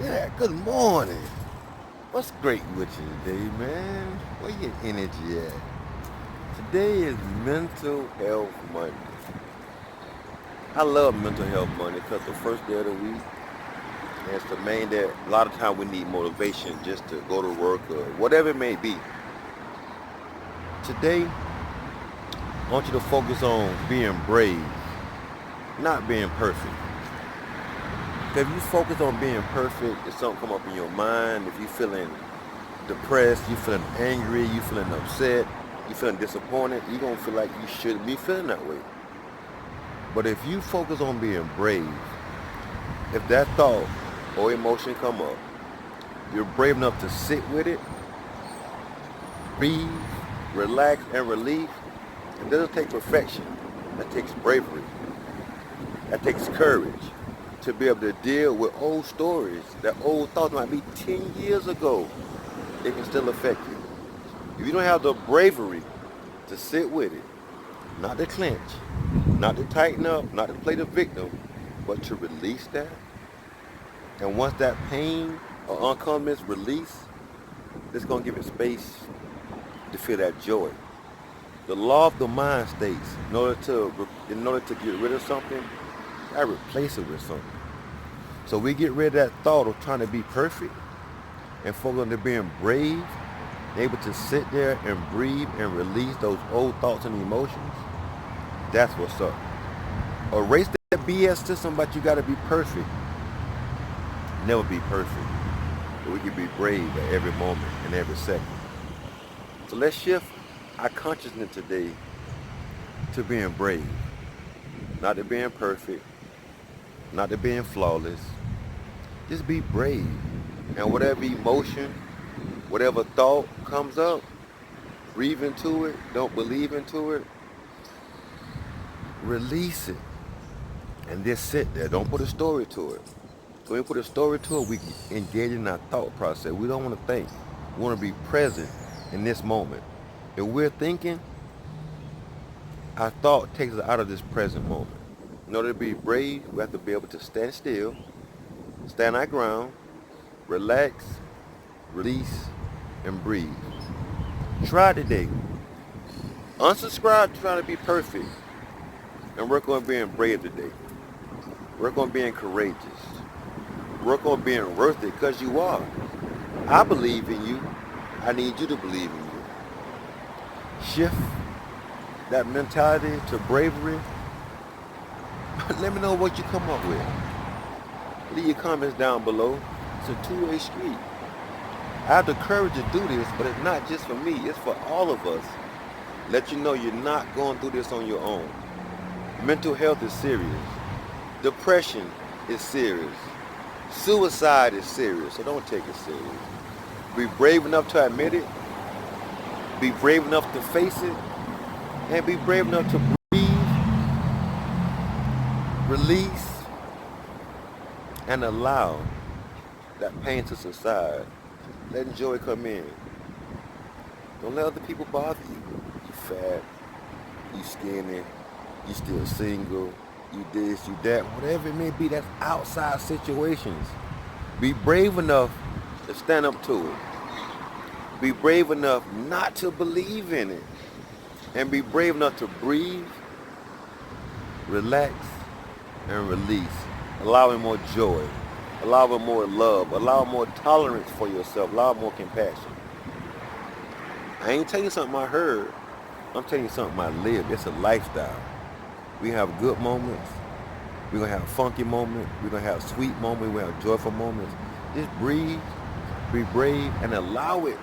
Yeah, good morning. What's great with you today, man? Where your energy at? Today is Mental Health Monday. I love Mental Health Monday because the first day of the week, and it's the main day. A lot of time we need motivation just to go to work or whatever it may be. Today, I want you to focus on being brave, not being perfect. If you focus on being perfect, if something come up in your mind, if you feeling depressed, you feeling angry, you feeling upset, you feeling disappointed, you gonna feel like you shouldn't be feeling that way. But if you focus on being brave, if that thought or emotion come up, you're brave enough to sit with it, breathe, relax, and relieve. It doesn't take perfection. That takes bravery. That takes courage to be able to deal with old stories, that old thoughts might be 10 years ago. They can still affect you. If you don't have the bravery to sit with it, not to clench, not to tighten up, not to play the victim, but to release that. And once that pain or uncomfortable is released, it's going to give it space to feel that joy. The law of the mind states, in order to get rid of something, I replace it with something. So we get rid of that thought of trying to be perfect and focus on being brave, able to sit there and breathe and release those old thoughts and emotions. That's what's up. Erase that BS system about you got to be perfect. Never be perfect. But we can be brave at every moment and every second. So let's shift our consciousness today to being brave. Not to being perfect, not to being flawless. Just be brave. And whatever emotion, whatever thought comes up, breathe into it, don't believe into it, release it. And just sit there. Don't put a story to it. When we put a story to it, we engage in our thought process. We don't want to think. We want to be present in this moment. If we're thinking, our thought takes us out of this present moment. In order to be brave, we have to be able to stand still, stand our ground, relax, release, and breathe. Try today. Unsubscribe to trying to be perfect and work on being brave today. Work on being courageous. Work on being worth it because you are. I believe in you. I need you to believe in you. Shift that mentality to bravery. Let me know what you come up with. Leave your comments down below. It's a two-way street. I have the courage to do this, but it's not just for me. It's for all of us. Let you know you're not going through this on your own. Mental health is serious. Depression is serious. Suicide is serious, so don't take it serious. Be brave enough to admit it. Be brave enough to face it. And be brave enough to breathe, release, and allow that pain to subside. Let joy come in. Don't let other people bother you. You fat, you skinny, you still single, you this, you that, whatever it may be, that's outside situations. Be brave enough to stand up to it. Be brave enough not to believe in it. And be brave enough to breathe, relax, and release. Allowing more joy. Allowing more love. Allow more tolerance for yourself. Allow more compassion. I ain't telling you something I heard. I'm telling you something I lived. It's a lifestyle. We have good moments. We're going to have funky moments. We're going to have sweet moments. We're going to have joyful moments. Just breathe, be brave, and allow it,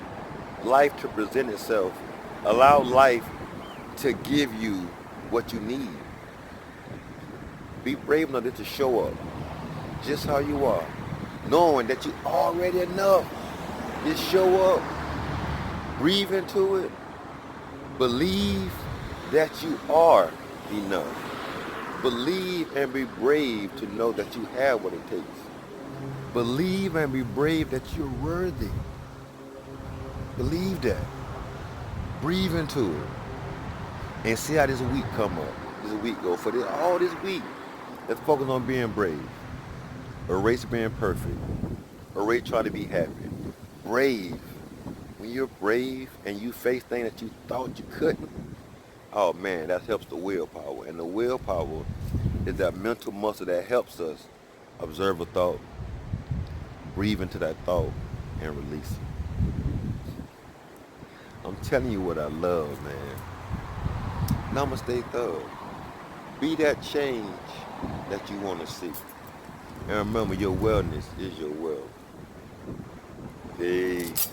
life to present itself. Allow life to give you what you need. Be brave enough to show up just how you are, knowing that you already enough. Just show up, breathe into it, believe that you are enough. Believe and be brave to know that you have what it takes. Believe and be brave that you're worthy. Believe that. Breathe into it. And see how this week come up. This week go. For all this week, let's focus on being brave. Erase being perfect. Already try to be happy. Brave. When you're brave and you face things that you thought you couldn't, oh man, that helps the willpower. And the willpower is that mental muscle that helps us observe a thought, breathe into that thought, and release it. I'm telling you what I love, man. Namaste Thug. Be that change that you want to see. And remember, your wellness is your wealth. Peace.